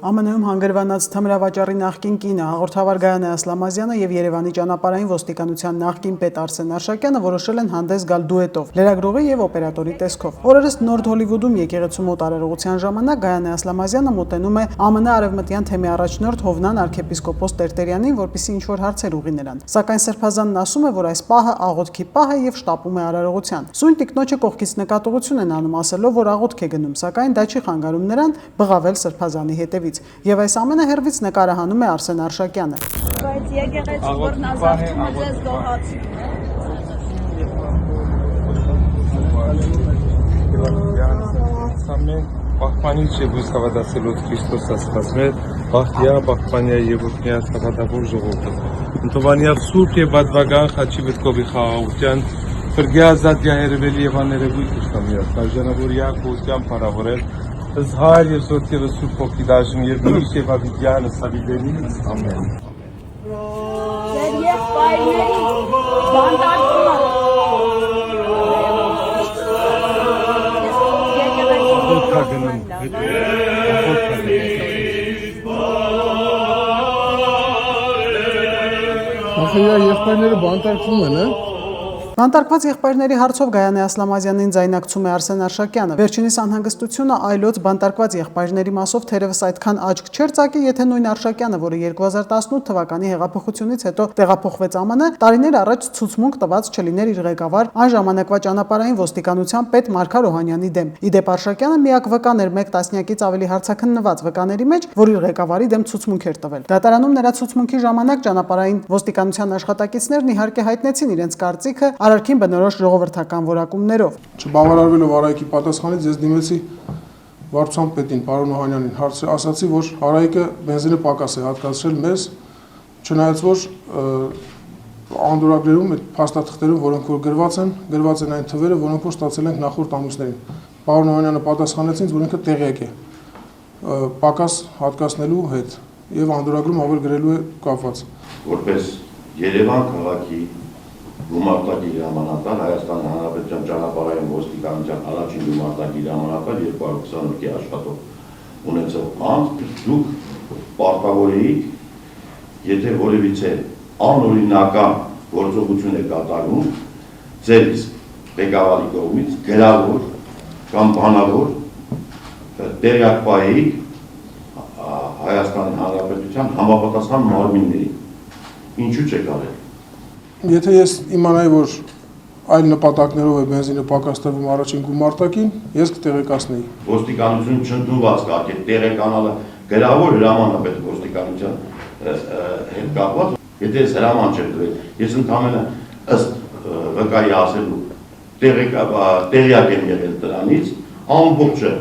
ԱՄՆ-ում հանգրվանած թմրավաճառի նախկին կինը հաղորդավար Գայանե Ասլամազյանը եւ Երևանի ճանապարհային ոստիկանության նախկին պետ Արսեն Արշակյանը որոշել են հանդես գալ դուետով, լրագրողի եւ օպերատորի տեսքով։ Օրերս Նորթ Հոլիվուդում եկեղեցու մոտ արարողության ժամանակ Գայանե Ասլամազյանը մոտենում է ԱՄՆ արևմտյան թեմի առաջնորդ Հովնան arczepiskopos Տերտերյանին, որպեսզի ինչ-որ հարցեր ուղղի նրան։ Սակայն Սրբազանն ասում է, որ այս պահը աղոթքի պահ է եւ շտապում է արարողության։ Սույն տիկնոջը կողքից նկատողություն են անում, ասելով, որ աղոթք է գնում, սակայն դա չի խանգարում նրան բղավել Սրբազանի հետևից։ Եվ այս ամենը հերվից նկարահանում է Արսեն Արշակյանը։ Բայց եկեղեցու որն ազատումը ձեզ դողացի։ Պահպանիչ եւ ուսավադասելով Քրիստոս Աստվածներ, Բախտիա, Պահպանիա եւ Ուրտնիա Սավադավոր ժողովուրդը։ Ընտովանիա Սուրբ եւ Բադվագան Խաչի Վետկովի խաղաղության, Ֆրգիազատիա Երևելի եւ աներևույթ Իշխամիա, Սաժանավորիա Կոստյան Փարավորել, Զհար եւ Զորքեվը Սուրբ Ոգի դաշին եւ Նույս եւ Ավիդյանը Սավիդենից, ամեն։ Ձեր եղբայրների բանտարկումը եղբայրները բանտարկվում են, Բանտարկված եղբայրների հարցով Գայանե Ասլամազյանին ձայնակցում է Արսեն Արշակյանը։ Վերջինիս անհանգստությունը այլոց բանտարկված եղբայրների մասով թերևս այդքան աչք չէր ծակի, եթե նույն Արշակյանը, որը 2018 թվականի հեղափոխությունից հետո տեղափոխվեց ԱՄՆ, տարիներ առաջ ցուցմունք տված չլիներ իր ղեկավար այն ժամանակվա ճանապարհային ոստիկանության պետ Մարգար Օհանյանի դեմ։ Իդեպ Արշակյանը միակ վկան էր մեկ տասնյակից ավելի հարցաքննված վկաների մեջ, որ իր ղեկավարի դեմ ցուցմունք էր տվել։ Դատարանում նրա ցուցմունքի ժամանակ ճանապարհային ոստիկանության աշխատակիցներն իհարկե հայտնեցին իրենց կարծիքը Արարքին բնորոշ ժողովրդական որակումներով։ Չբավարարվելով Արայիկի պատասխանից ես դիմեցի վարչության պետին, պարոն Օհանյանին, ասացի, որ Արայիկը բենզինը պակաս է հատկացրել մեզ, չնայած որ անդորագրերում այդ փաստաթղթերում, որոնք որ գրված են այն թվերը, որոնք որ ստացել ենք նախորդ ամիսներին։ Պարոն Օհանյանը պատասխանեց ինձ, որ ինքը տեղյակ է պակաս հատկացնելու հետ եւ անդորագրում ավել գրելու է կապված։ Որպես Երևան քաղաքի գումարտակիր հրամանատար Հայաստանի Հանրապետության ճանապարհային ոստիկանության առաջին գումարտակիր հրամանատար 220 աշխատող ունեցող անձ, դուք պարտավոր եք, եթե որևիցե անօրինական գործողություն է կատարվում, ձեր ղեկավարի կողմից գրավոր կամ բանավոր տեղյակ պահեք Հայաստանի Հանրապետության համապատասխան մարմինների։ Ինչու՞ չեք արել։ Եթե ես իմանայի, որ այլ նպատակներով է բենզինը պակաս տրվում առաջին գումարտակին, ես կտեղեկացնեի։ Ոստիկանություն չընդունված կարգ է, տեղեկանալը գրավոր հրաման է պետք ոստիկանության հետ կապված։ Եթե ես հրաման չեմ տվել, ես ընդհանրապես ըստ վկայի ասելու տեղյակ եմ եղել դրանից, ամբողջը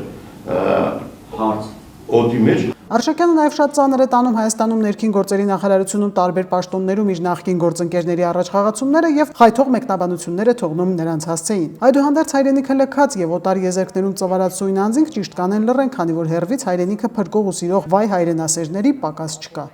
հարց օդի մեջ։ Արշակյանը նաև շատ ծանր է տանում Հայաստանում ներքին գործերի նախարարությունում տարբեր պաշտոններում իր նախկին գործընկերների առաջ խաղացումները եւ խայթող մեկնաբանությունները թողնում նրանց հասցեին։ Այդուհանդերձ հայրենիքը լքած եւ օտար եզերքներում ծավալած սույն անձինք ճիշտ կանեն լռեն, քանի որ հերվից հայրենիքը փրկող ու սիրող վայ հայրենասերների պակաս չկա։